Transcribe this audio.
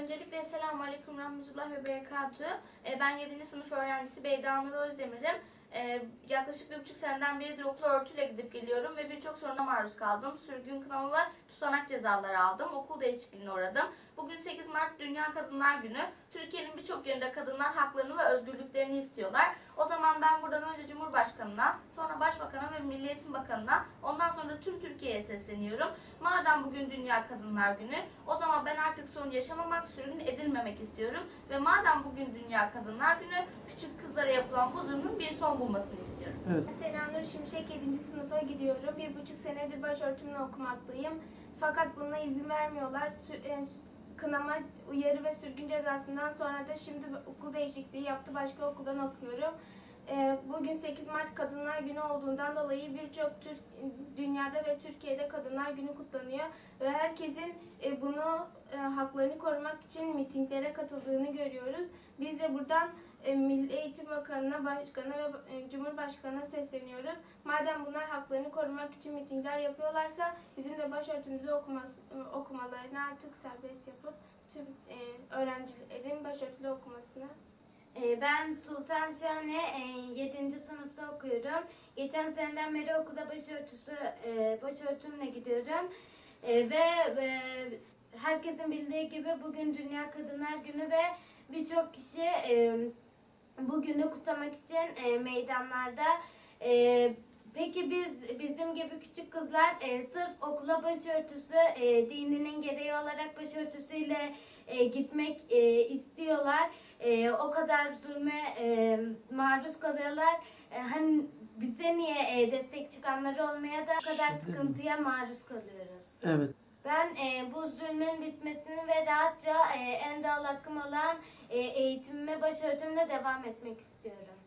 Öncelikle Selamünaleyküm Rahmetullah ve Berekatühü. Ben 7. sınıf öğrencisi Beyda Nur Özdemir'im. Yaklaşık 1,5 seneden beridir okula örtüyle gidip geliyorum ve birçok soruna maruz kaldım. Sürgün, kınama ve tutanak cezaları aldım. Okul değişikliğine uğradım. Bugün 8 Mart Dünya Kadınlar Günü. Türkiye'nin birçok yerinde kadınlar haklarını ve özgürlüklerini istiyorlar. O zaman ben buradan önce Cumhurbaşkanı'na, sonra Başbakan'a ve Milli Eğitim Bakanı'na, ondan sonra da tüm Türkiye'ye sesleniyorum. Madem bugün Dünya Kadınlar Günü, o zaman ben artık sorun yaşamamak, sürgün edilmemek istiyorum. Ve madem bugün Dünya Kadınlar Günü, küçük kızlara yapılan bu zulmün bir son bulmasını istiyorum. Evet. Selanur Şimşek 7. sınıfa gidiyorum. 1,5 senedir başörtümle okumaktayım. Fakat buna izin vermiyorlar. Kınama, uyarı ve sürgün cezasından sonra da şimdi okul değişikliği yaptı. Başka okuldan okuyorum. Bugün 8 Mart Kadınlar Günü olduğundan dolayı birçok dünyada ve Türkiye'de Kadınlar Günü kutlanıyor. Ve herkesin bunu haklarını korumak için mitinglere katıldığını görüyoruz. Biz de buradan Milli Eğitim Bakanı'na, Başkan'a ve Cumhurbaşkanı'na sesleniyoruz. Madem bunlar haklarını korumak için mitingler yapıyorlarsa bizim de başörtümüzü okumalarını artık serbest yapıp tüm öğrencilerin başörtülü okumasını. Ben Sultan Şahane 7. sınıfta okuyorum. Geçen seneden beri okula başörtümle gidiyorum. Ve herkesin bildiği gibi bugün Dünya Kadınlar Günü ve birçok kişi bu günü kutlamak için meydanlarda. Peki bizim gibi küçük kızlar sırf okula başörtüsü, dininin gereği olarak başörtüsüyle gitmek istiyorlar. O kadar zulme maruz kalıyorlar. Hani bize niye destek çıkanları olmaya da o kadar sıkıntıya maruz kalıyoruz. Evet. Ben bu zulmün bitmesini ve rahatça en doğal hakkım olan eğitimime başörtümle devam etmek istiyorum.